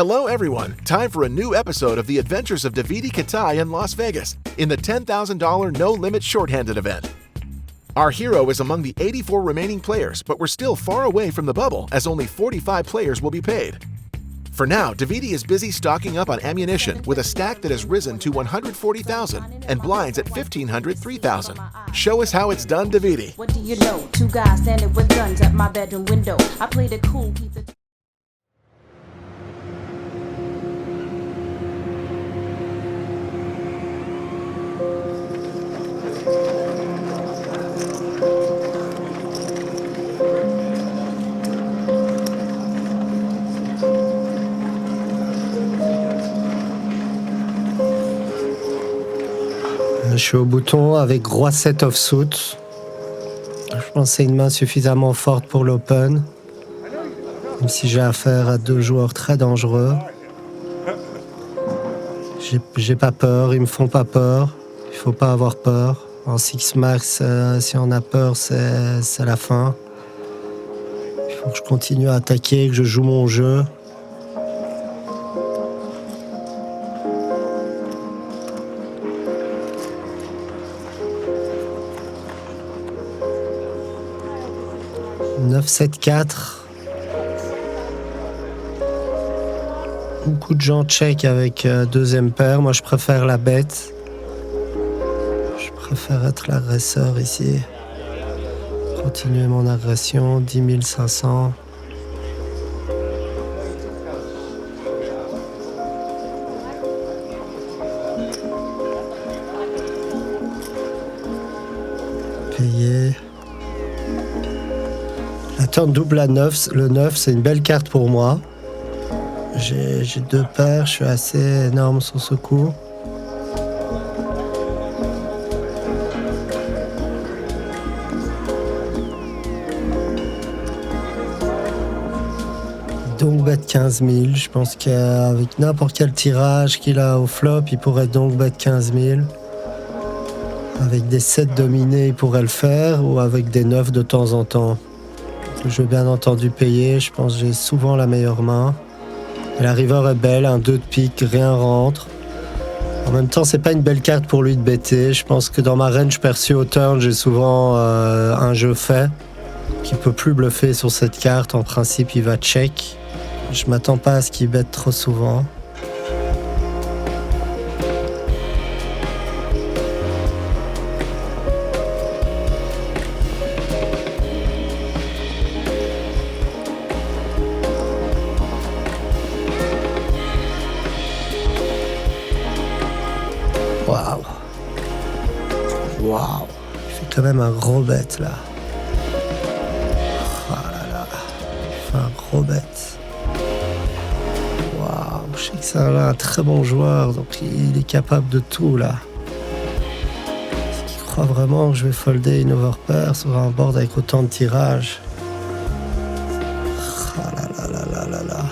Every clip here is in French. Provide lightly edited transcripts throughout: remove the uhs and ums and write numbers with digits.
Hello everyone, time for a new episode of the Adventures of Davide Katai in Las Vegas in the $10,000 no-limit shorthanded event. Our hero is among the 84 remaining players, but we're still far away from the bubble as only 45 players will be paid. For now, Davide is busy stocking up on ammunition with a stack that has risen to $140,000 and blinds at $1,500, $3,000. Show us how it's done, Davide. What do you know? Two guys standing with guns at my bedroom window. I played it cool, keep it. Je suis au bouton avec Roi 7 offsuit. Je pense que c'est une main suffisamment forte pour l'open. Même si j'ai affaire à deux joueurs très dangereux. J'ai pas peur, ils me font pas peur. Il faut pas avoir peur. En 6 max, si on a peur, c'est la fin. Il faut que je continue à attaquer, que je joue mon jeu. « 9-7-4 ». Beaucoup de gens check avec deuxième paire. Moi, je préfère la bête. Je préfère être l'agresseur ici. Continuer mon agression. 10 500. Payer. La turn double à 9. Le 9, c'est une belle carte pour moi. J'ai deux paires, je suis assez énorme sur ce coup. Donc bet 15 000. Je pense qu'avec n'importe quel tirage qu'il a au flop, il pourrait donc bet 15 000. Avec des 7 dominés, il pourrait le faire, ou avec des 9 de temps en temps. Je vais bien entendu payer, je pense que j'ai souvent la meilleure main. Et la river est belle, un 2 de pique, rien rentre. En même temps, c'est pas une belle carte pour lui de bêter. Je pense que dans ma range perçue au turn, j'ai souvent un jeu fait qui peut plus bluffer sur cette carte. En principe, il va check. Je m'attends pas à ce qu'il bête trop souvent. Waouh, il fait quand même un gros bet là. Oh là là, il fait un gros bet. Waouh, je sais que c'est un très bon joueur, donc il est capable de tout là. Est-ce qu'il croit vraiment que je vais folder une overpair sur un board avec autant de tirages? Oh là là là là là là.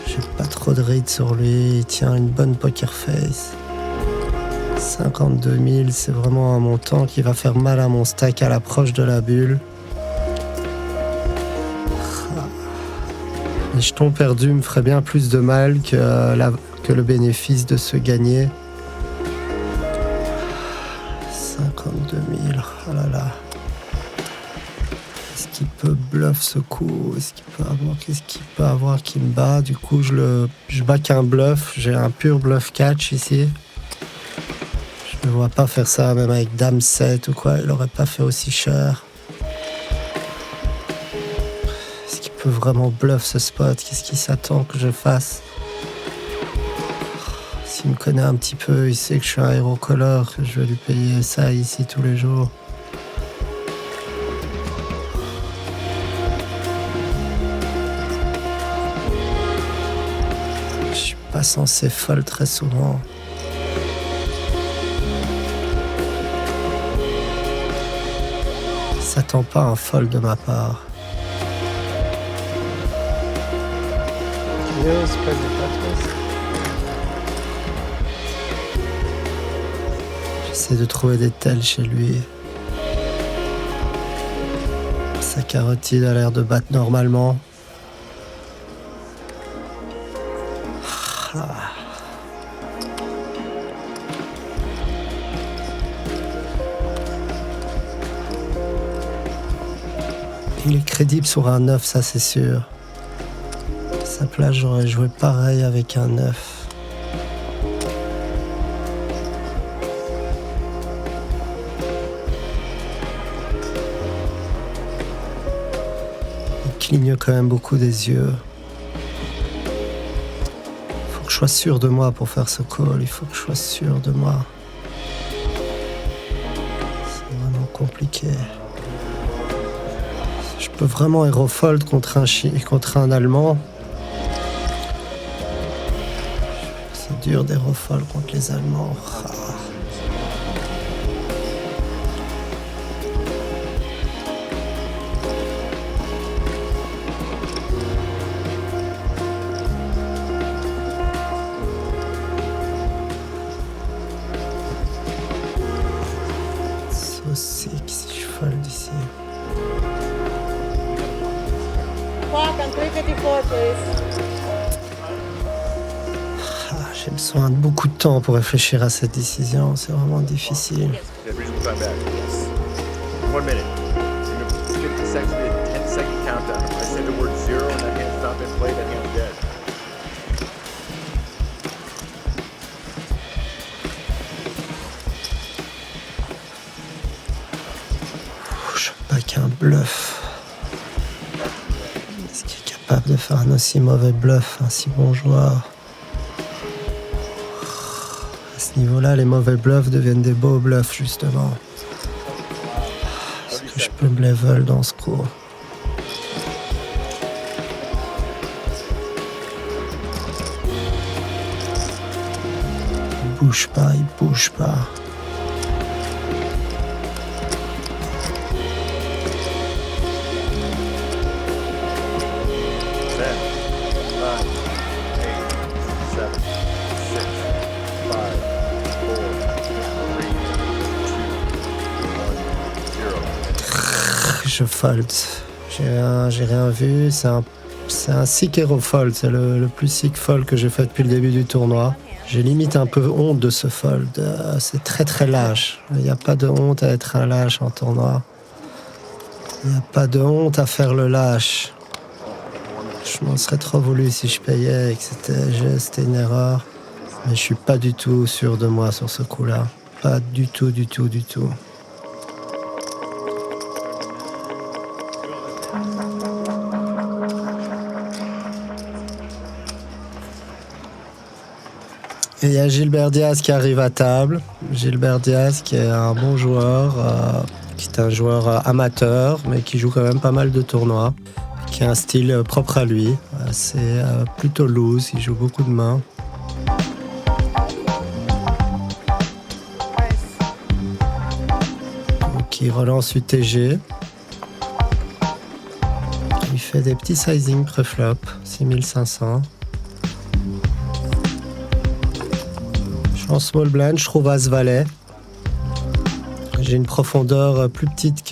J'ai pas trop de read sur lui, il tient une bonne poker face. 52 000, c'est vraiment un montant qui va faire mal à mon stack à l'approche de la bulle. Les jetons perdus me feraient bien plus de mal que le bénéfice de se gagner. 52 000, oh là là. Est-ce qu'il peut bluff ce coup? Qu'est-ce qu'il peut avoir qui me bat? Du coup, je bats qu'un bluff. J'ai un pur bluff catch ici. Je ne vois pas faire ça, même avec Dame 7 ou quoi, il n'aurait pas fait aussi cher. Est-ce qu'il peut vraiment bluff ce spot? Qu'est-ce qu'il s'attend que je fasse? S'il me connaît un petit peu, il sait que je suis un héros color, que je vais lui payer ça ici tous les jours. Je suis pas censé fold très souvent. Ça s'attend pas un fold de ma part. J'essaie de trouver des tels chez lui. Sa carotide a l'air de battre normalement. Il est crédible sur un 9, ça c'est sûr. À sa place, j'aurais joué pareil avec un 9. Il cligne quand même beaucoup des yeux. Il faut que je sois sûr de moi pour faire ce call. Il faut que je sois sûr de moi. C'est vraiment compliqué. Je peux vraiment hero fold contre un Allemand. C'est dur d'hero fold contre les Allemands. Ah. So sick si je fold ici. Clock on 354, please. J'ai besoin de beaucoup de temps pour réfléchir à cette décision. C'est vraiment difficile. Yeah, reasonable time back. Yes. 1 minute. In a 50 seconds, 10-second countdown. If I say the word 0 and that hand's not been played, that hand's dead. Je veux pas qu'un bluff. Est-ce qu'il est capable de faire un aussi mauvais bluff, un si bon joueur? À ce niveau-là, les mauvais bluffs deviennent des beaux bluffs, justement. Est-ce que je peux me level dans ce coup? Il bouge pas. 10, 9, 8, 7, 6, 5, 4, 3, 2, 1, 0. Je fold. J'ai rien vu. C'est un sick hero fold. C'est le plus sick fold que j'ai fait depuis le début du tournoi. J'ai limite un peu honte de ce fold. C'est très très lâche. Il n'y a pas de honte à être un lâche en tournoi. Il n'y a pas de honte à faire le lâche. Je m'en serais trop voulu si je payais et que c'était une erreur. Mais je suis pas du tout sûr de moi sur ce coup-là. Pas du tout. Et il y a Gilbert Diaz qui arrive à table. Gilbert Diaz qui est un bon joueur, qui est un joueur amateur, mais qui joue quand même pas mal de tournois, qui a un style propre à lui. C'est plutôt loose, il joue beaucoup de mains. Donc il relance UTG. Il fait des petits sizing pré-flop, 6500. En small blind, je trouve As-Valet. J'ai une profondeur plus petite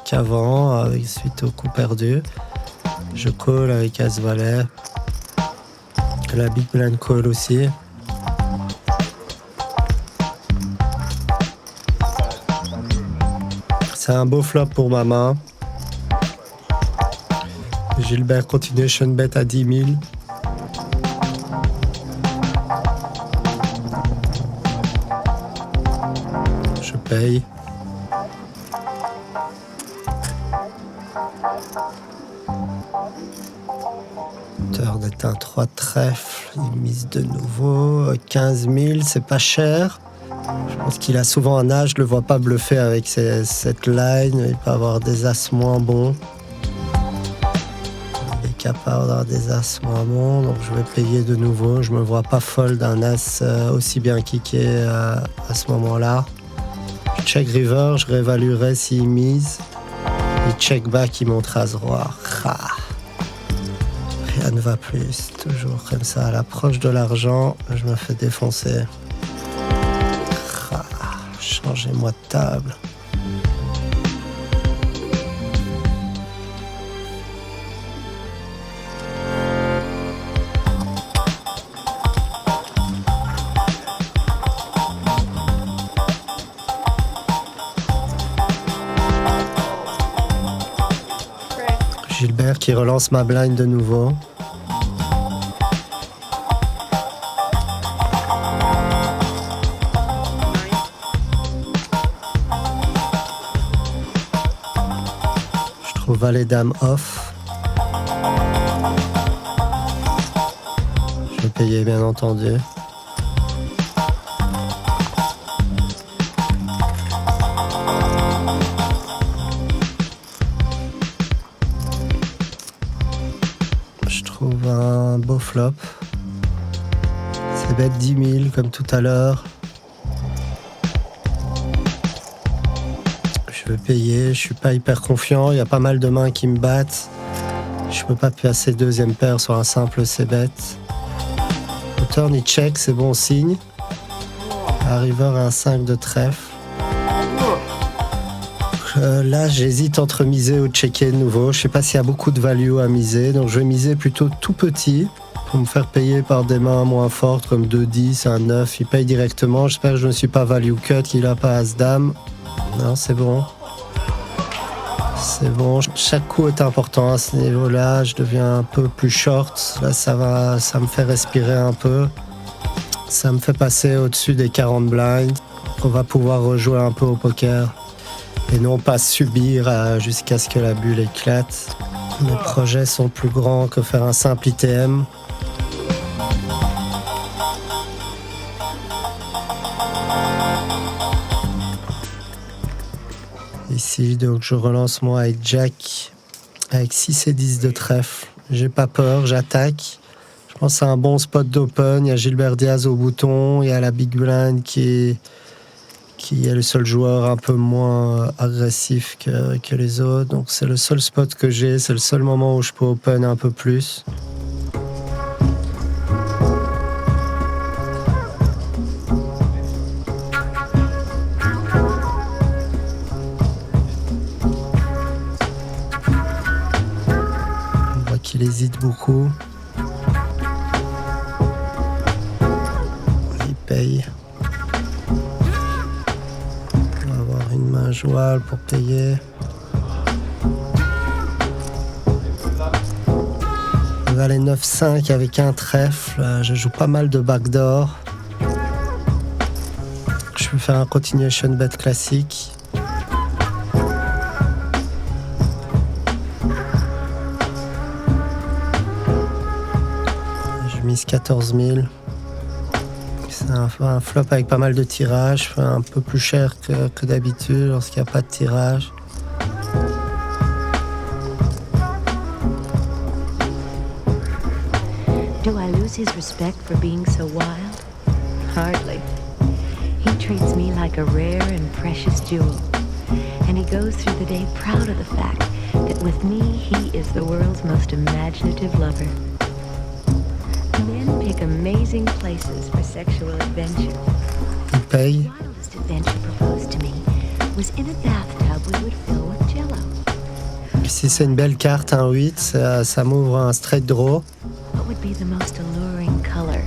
qu'avant, suite au coup perdu. Je call avec As-Valet. La big blind call aussi. C'est un beau flop pour ma main. Gilbert continuation bet à 10 000. Paye. Turn est un 3 trèfle, il mise de nouveau 15 000, c'est pas cher. Je pense qu'il a souvent un âge, je le vois pas bluffer avec cette line, il peut avoir des as moins bons. Il est capable d'avoir des as moins bons, donc je vais payer de nouveau. Je me vois pas fold un as aussi bien kické à ce moment-là. Check river, je réévaluerai s'il mise. Et check back, il montre as roi. Rien ne va plus. Toujours comme ça. À l'approche de l'argent, je me fais défoncer. Changez-moi de table. paire qui relance ma blind de nouveau. Je trouve valet dame off. Je vais payer bien entendu. Je trouve un beau flop. C'est bête 10 000 comme tout à l'heure. Je vais payer, je suis pas hyper confiant, il y a pas mal de mains qui me battent. Je peux pas passer deuxième paire sur un simple c-bet. Le turn il check, c'est bon signe. La river a un 5 de trèfle. Là j'hésite entre miser ou checker de nouveau. Je sais pas s'il y a beaucoup de value à miser, donc je vais miser plutôt tout petit pour me faire payer par des mains moins fortes comme 2-10, un 9. Il paye directement, j'espère que je ne suis pas value cut, qu'il a pas as-dame. Non, c'est bon. C'est bon. Chaque coup est important à ce niveau-là. Je deviens un peu plus short. Là, ça me fait respirer un peu. Ça me fait passer au-dessus des 40 blinds. On va pouvoir rejouer un peu au poker. Et non pas subir jusqu'à ce que la bulle éclate. Mes projets sont plus grands que faire un simple ITM. Ici, donc je relance moi avec Jack, avec 6 et 10 de trèfle. J'ai pas peur, j'attaque. Je pense que c'est un bon spot d'open. Il y a Gilbert Diaz au bouton, il y a la Big Blind qui est le seul joueur un peu moins agressif que les autres. Donc c'est le seul spot que j'ai, c'est le seul moment où je peux open un peu plus. Il hésite beaucoup. Il paye. On va avoir une main jouable pour payer. Valet 9-5 avec un trèfle. Je joue pas mal de backdoor. Je peux faire un continuation bet classique. Mise 14 000. C'est un flop avec pas mal de tirages. Je fais un peu plus cher que d'habitude lorsqu'il n'y a pas de tirage. Do I lose his respect for being so wild? Hardly. He treats me like a rare and precious jewel. And he goes through the day proud of the fact that with me he is the world's most imaginative lover. Men pick amazing places for sexual adventure. Il paye. The wildest adventure proposed to me was in a bathtub we would fill with jello. Si c'est une belle carte, un 8, ça m'ouvre un straight draw. What would be the most alluring color?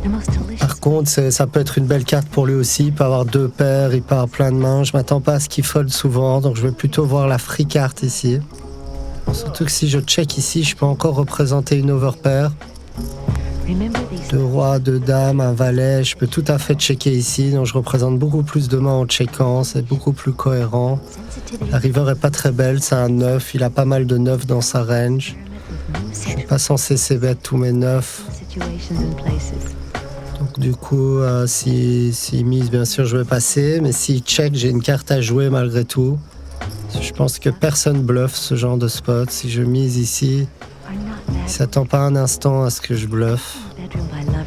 The most delicious. Par contre, ça peut être une belle carte pour lui aussi. Il peut avoir deux paires, il peut avoir plein de mains. Je m'attends pas à ce qu'il fold souvent, donc je vais plutôt voir la free carte ici. Surtout que si je check ici, je peux encore représenter une overpair. Deux rois, deux dames, un valet, je peux tout à fait checker ici, donc je représente beaucoup plus de mains en checkant, c'est beaucoup plus cohérent. La river est pas très belle, c'est un 9, il a pas mal de 9 dans sa range. Je suis pas censé c-bet tous mes 9. Donc du coup, s'il mise, bien sûr, je vais passer, mais s'il check, j'ai une carte à jouer malgré tout. Je pense que personne bluffe ce genre de spot. Si je mise ici, il s'attend pas un instant à ce que je bluffe.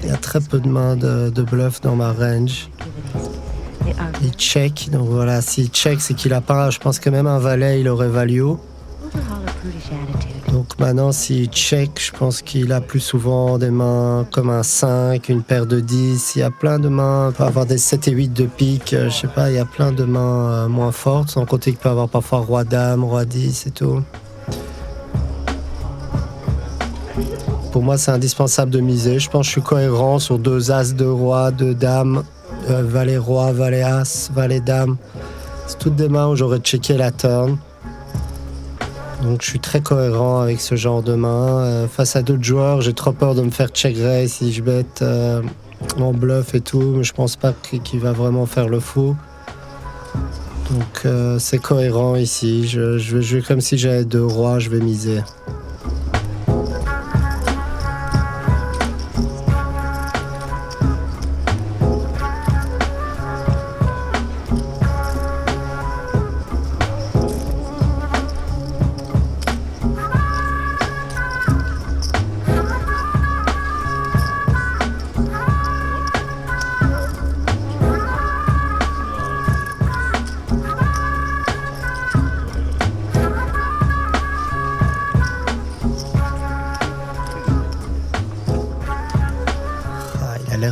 Il y a très peu de mains de bluff dans ma range. Il check, donc voilà, s'il check, c'est qu'il a pas, je pense que même un valet, il aurait value. Donc maintenant, s'il check, je pense qu'il a plus souvent des mains comme un 5, une paire de 10. Il y a plein de mains, il peut avoir des 7 et 8 de pique, je sais pas, il y a plein de mains moins fortes, sans compter qu'il peut avoir parfois roi dame, roi 10 et tout. Pour moi, c'est indispensable de miser. Je pense que je suis cohérent sur deux as, deux rois, deux dames, valet roi, valet as, valet dame. C'est toutes des mains où j'aurais checké la turn. Donc je suis très cohérent avec ce genre de main. Face à d'autres joueurs, j'ai trop peur de me faire check raise si je bête en bluff et tout, mais je pense pas qu'il va vraiment faire le fou. Donc c'est cohérent ici. Je vais jouer comme si j'avais 2 rois, je vais miser.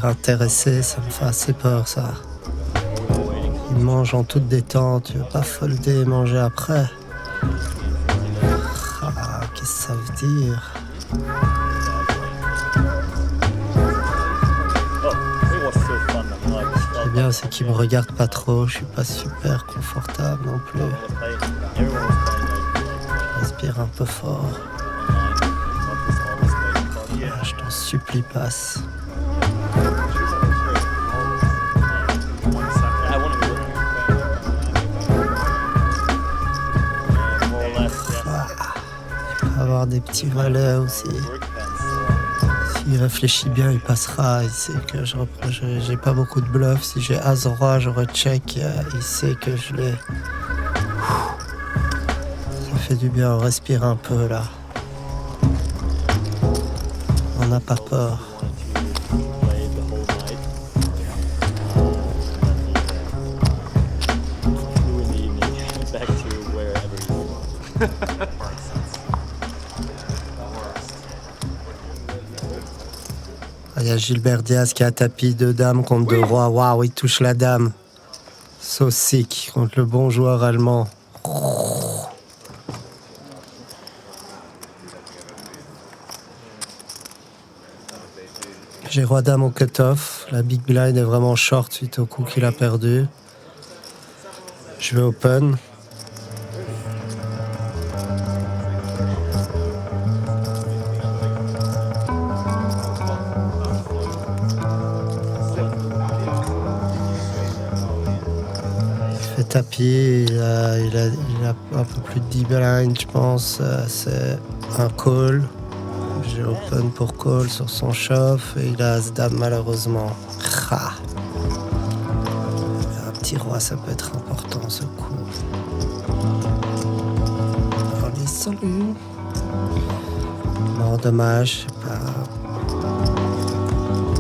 Intéressé, ça me fait assez peur ça. Il mange en toute détente, tu veux pas folder et manger après. Qu'est-ce que ça veut dire? Ce qui est bien, c'est qu'il me regarde pas trop, je suis pas super confortable non plus. Je respire un peu fort. Je t'en supplie, passe. Avoir des petits valets aussi. S'il réfléchit bien, il passera. Il sait que j'ai pas beaucoup de bluff. Si j'ai As-Roi, je recheck. Il sait que je l'ai. Ça fait du bien, on respire un peu là. On n'a pas peur. Il y a Gilbert Diaz qui a tapis 2 dames contre 2 rois. Waouh, il touche la dame. So sick contre le bon joueur allemand. J'ai roi dame au cut-off. La big blind est vraiment short suite au coup qu'il a perdu. Je vais open. Tapis, il a un peu plus de 10 blinds, je pense. C'est un call. J'ai open pour call sur son chauffe et il a As-Dame malheureusement. Un petit roi, ça peut être important ce coup. Allez, salut. Non, dommage,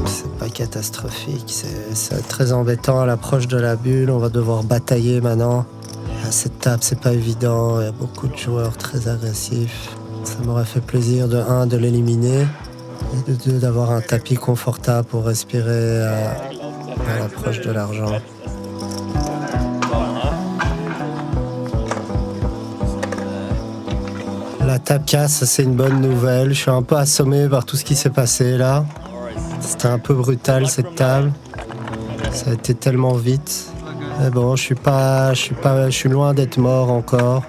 c'est pas catastrophique, c'est très embêtant à l'approche de la bulle, on va devoir batailler maintenant. À cette table, c'est pas évident, il y a beaucoup de joueurs très agressifs. Ça m'aurait fait plaisir de 1 de l'éliminer et de 2 d'avoir un tapis confortable pour respirer à l'approche de l'argent. La table casse, c'est une bonne nouvelle. Je suis un peu assommé par tout ce qui s'est passé là. C'était un peu brutal cette table. Ça a été tellement vite. Mais bon, je suis loin d'être mort encore.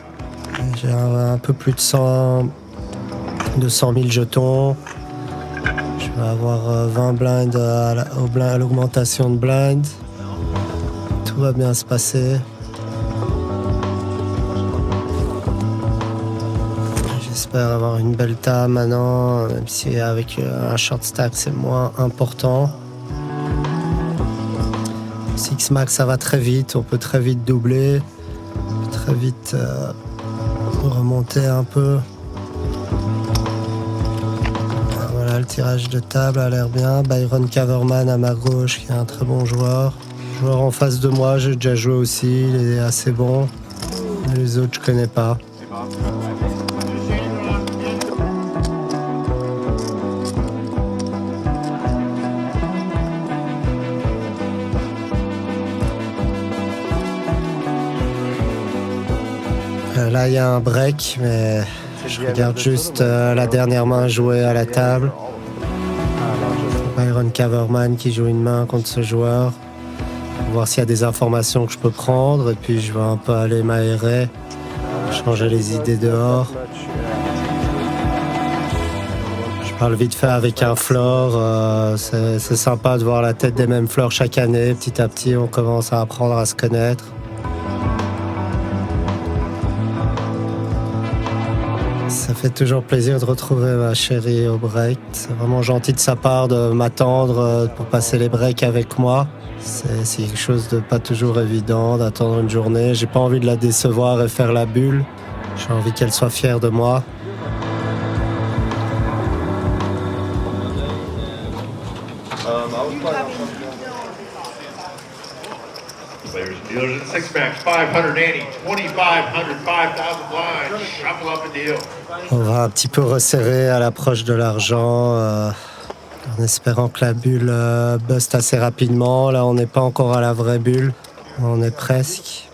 J'ai un peu plus de 100 000 jetons. Je vais avoir 20 blinds à l'augmentation de blind. Tout va bien se passer. J'espère avoir une belle table maintenant, même si avec un short stack c'est moins important. 6 max ça va très vite, on peut très vite doubler, on peut très vite remonter un peu. Voilà, le tirage de table a l'air bien. Byron Kaverman à ma gauche qui est un très bon joueur. Joueur en face de moi, j'ai déjà joué aussi, il est assez bon. Les autres je connais pas. Là, il y a un break, mais je regarde juste la dernière main jouée à la table. Byron Kaverman qui joue une main contre ce joueur. Pour voir s'il y a des informations que je peux prendre. Et puis, je vais un peu aller m'aérer, changer les idées dehors. parle vite fait avec un floor. C'est sympa de voir la tête des mêmes floors chaque année. Petit à petit, on commence à apprendre à se connaître. Ça fait toujours plaisir de retrouver ma chérie au break. C'est vraiment gentil de sa part de m'attendre pour passer les breaks avec moi. C'est quelque chose de pas toujours évident d'attendre une journée. J'ai pas envie de la décevoir et faire la bulle. J'ai envie qu'elle soit fière de moi. Players and dealers at six max, 580, 2,500, 5,000 blinds. Shuffle up a deal. On va un petit peu resserrer à l'approche de l'argent, en espérant que la bulle buste assez rapidement. Là, on n'est pas encore à la vraie bulle. On est presque.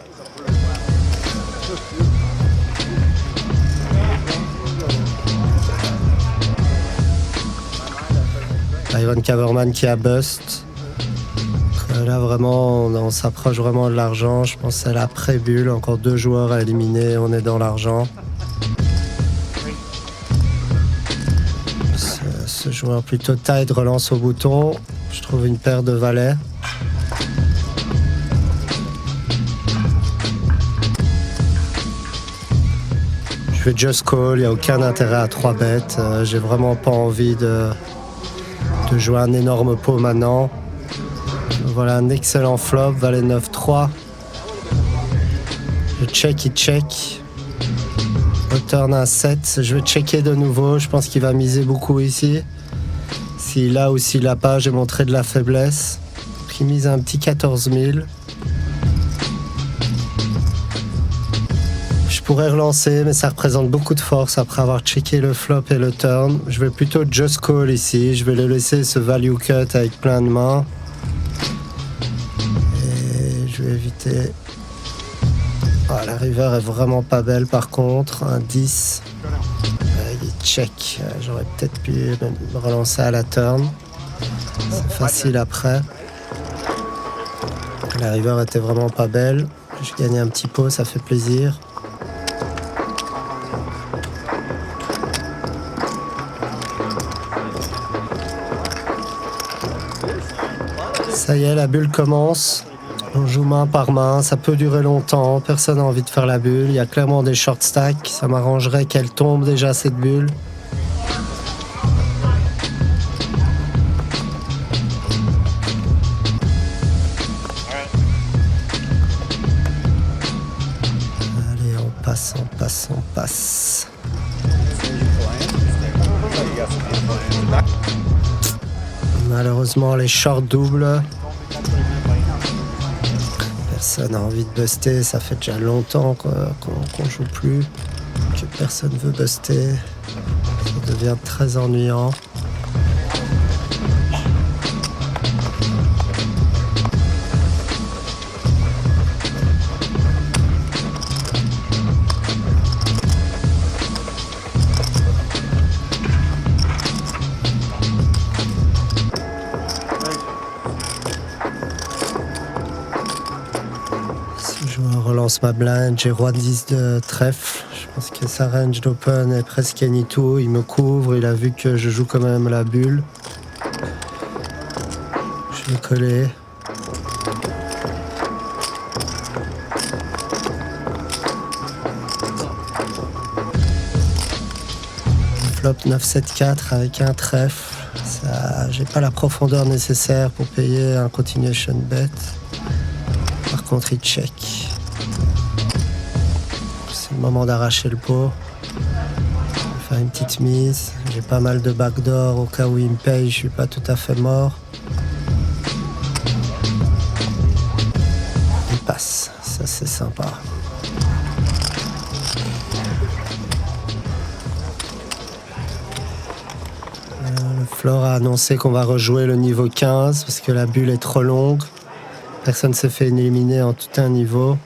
Ivan Caberman qui a bust. Là, vraiment, on s'approche vraiment de l'argent. Je pense que c'est la pré-bulle. Encore 2 joueurs à éliminer. On est dans l'argent. Ce joueur plutôt tight relance au bouton. Je trouve une paire de valets. Je vais just call. Il n'y a aucun intérêt à 3 bêtes. J'ai vraiment pas envie de jouer un énorme pot maintenant. Voilà un excellent flop, valet 9-3. Je check, il check. Return un 7. Je vais checker de nouveau. Je pense qu'il va miser beaucoup ici. S'il a ou s'il n'a pas, j'ai montré de la faiblesse. Il mise un petit 14 000. Je pourrais relancer, mais ça représente beaucoup de force après avoir checké le flop et le turn. Je vais plutôt just call ici. Je vais le laisser ce value cut avec plein de mains. Je vais éviter. La river est vraiment pas belle par contre. Un 10. Il check. J'aurais peut-être pu me relancer à la turn. C'est facile après. La river était vraiment pas belle. Je gagne un petit pot, ça fait plaisir. Ça y est, la bulle commence. On joue main par main, ça peut durer longtemps, personne n'a envie de faire la bulle. Il y a clairement des short stacks, ça m'arrangerait qu'elle tombe déjà cette bulle. Allez, on passe. Malheureusement, les shorts doubles. Personne n'a envie de buster, ça fait déjà longtemps qu'on joue plus, que personne veut buster. Ça devient très ennuyant. Ma blind, j'ai roi 10 de trèfle. Je pense que sa range d'open est presque any-two. Il me couvre, il a vu que je joue quand même la bulle. Je vais coller. Flop 9-7-4 avec un trèfle. J'ai pas la profondeur nécessaire pour payer un continuation bet. Par contre, il check. C'est le moment d'arracher le pot. Je vais faire une petite mise. J'ai pas mal de backdoor au cas où il me paye, je suis pas tout à fait mort. Il passe, ça c'est sympa. Le floor a annoncé qu'on va rejouer le niveau 15 parce que la bulle est trop longue. Personne ne s'est fait éliminer en tout un niveau.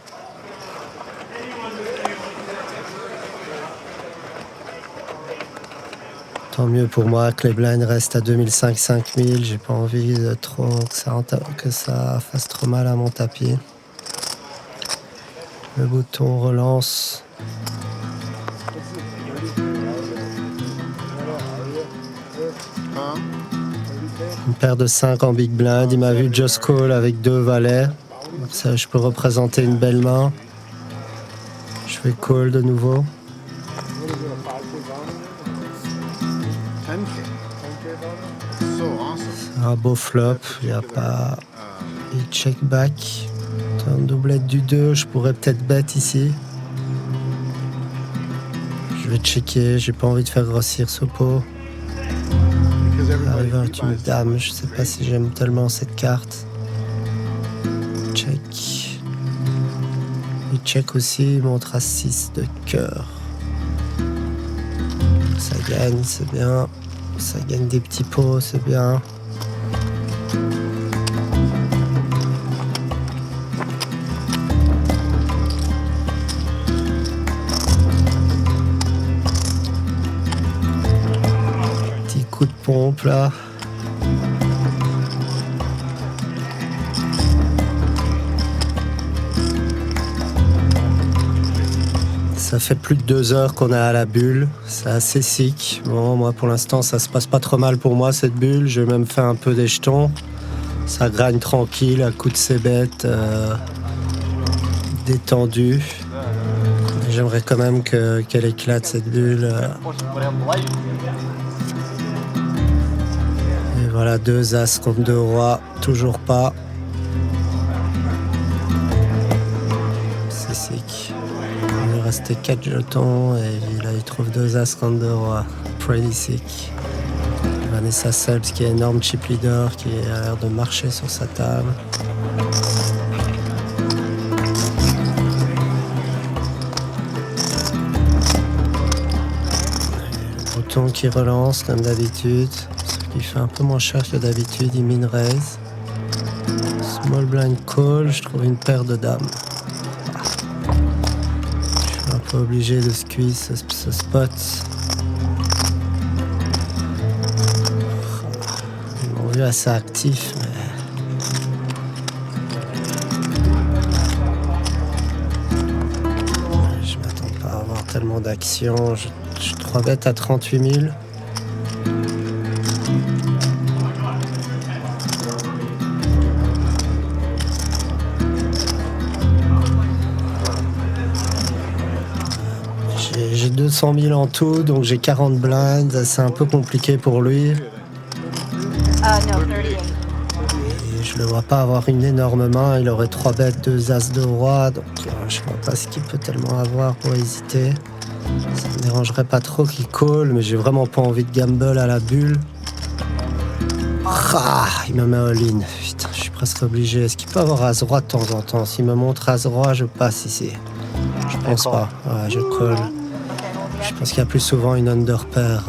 Tant mieux pour moi que les blinds restent à 2005-5000. J'ai pas envie de trop que ça fasse trop mal à mon tapis. Le bouton relance. Une paire de 5 en big blind. Il m'a vu just call avec 2 valets. Donc ça, je peux représenter une belle main. Je fais call de nouveau. C'est un beau flop. Il n'y a pas... Il check back. Turn doublette du 2. Je pourrais peut-être bet ici. Je vais checker. J'ai pas envie de faire grossir ce pot. Arrive avec une dame. Je sais pas si j'aime tellement cette carte. Check. Il check aussi. Il montre à 6 de cœur. Ça gagne, c'est bien. Ça gagne des petits pots, c'est bien. Petit coup de pompe là. Ça fait plus de 2 heures qu'on est à la bulle, c'est assez sick. Bon, moi pour l'instant ça se passe pas trop mal pour moi cette bulle, j'ai même fait un peu des jetons. Ça gragne tranquille à coups de ses bêtes, détendu. J'aimerais quand même qu'elle éclate cette bulle. Et voilà, 2 as contre 2 rois, toujours pas. C'est sick. Il lui restait 4 jetons et là il trouve 2 as contre 2 rois. Pretty sick. Vanessa Selbst qui est énorme chip leader, qui a l'air de marcher sur sa table. Le bouton qui relance comme d'habitude, ce qui fait un peu moins cher que d'habitude, il min raise. Small blind call, je trouve une paire de dames. Pas obligé de squeeze ce spot. Ils m'ont vu assez actif, mais... Je m'attends pas à avoir tellement d'action. Je 3 bêtes à 38 000. J'ai 200 000 en tout, donc j'ai 40 blinds. C'est un peu compliqué pour lui. Et je le vois pas avoir une énorme main. Il aurait 3 bêtes, 2 as de roi. Donc je vois pas ce qu'il peut tellement avoir pour hésiter. Ça me dérangerait pas trop qu'il call, mais j'ai vraiment pas envie de gamble à la bulle. Ah, il me met all-in. Putain, je suis presque obligé. Est-ce qu'il peut avoir as roi de temps en temps? S'il me montre as roi, je passe ici. Je pense pas. Ouais, je call. Je pense qu'il y a plus souvent une under pair.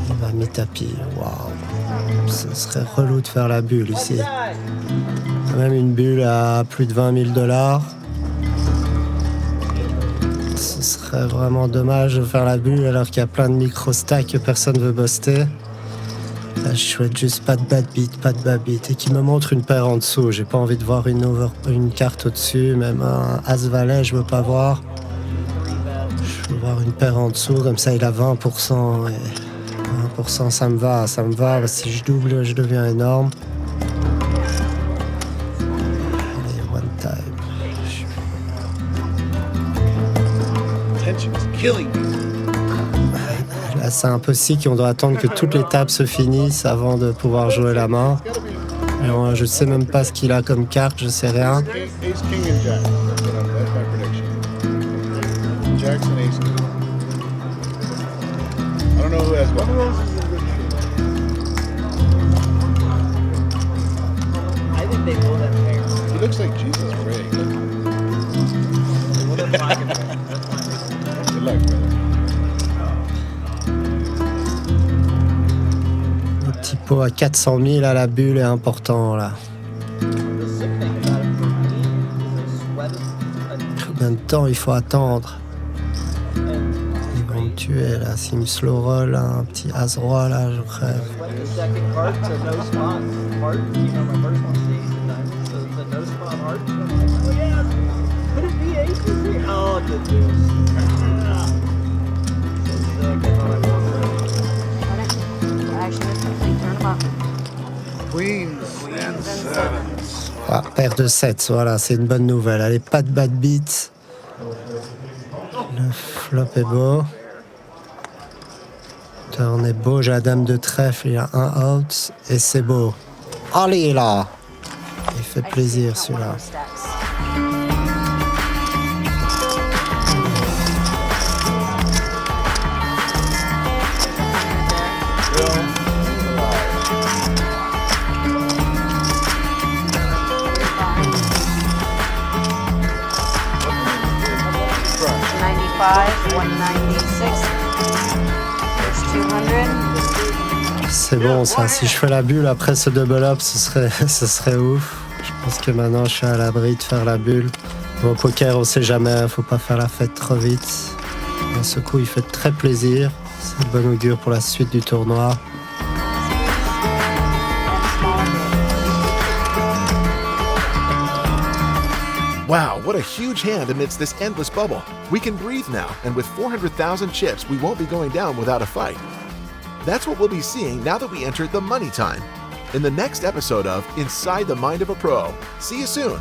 Il va mi-tapis. Waouh. Ce serait relou de faire la bulle ici. Il y a même une bulle à plus de 20 000 $. Ce serait vraiment dommage de faire la bulle alors qu'il y a plein de micro-stacks que personne veut buster. Là, je souhaite juste pas de bad beat, pas de bad beat. Et qu'il me montre une paire en dessous. J'ai pas envie de voir une carte au-dessus. Même un as-valet, je veux pas voir. Je veux voir une paire en dessous. Comme ça, il a 20%. Et 20%, ça me va. Ça me va. Si je double, je deviens énorme. Allez, one time. Là, c'est un peu sick. On doit attendre que toutes les tables se finissent avant de pouvoir jouer la main. Et je sais même pas ce qu'il a comme carte, je sais rien. Le petit pot à 400 000 à la bulle est important là. Combien de temps il faut attendre? Ils vont me tuer là. S'il me slow roll un petit as-roi là, je crève. Ah, paire de 7, voilà, c'est une bonne nouvelle. Allez, pas de bad beat. Le flop est beau. Turn est beau, j'ai la dame de trèfle, il y a un out et c'est beau. Allez là! Il fait plaisir celui-là. C'est bon ça, si je fais la bulle après ce double up, ce serait ouf. Je pense que maintenant je suis à l'abri de faire la bulle. Au poker on sait jamais, faut pas faire la fête trop vite. Mais ce coup il fait très plaisir, c'est de bon augure pour la suite du tournoi. Wow, what a huge hand amidst this endless bubble. We can breathe now, and with 400,000 chips, we won't be going down without a fight. That's what we'll be seeing now that we enter the money time. In the next episode of Inside the Mind of a Pro. See you soon.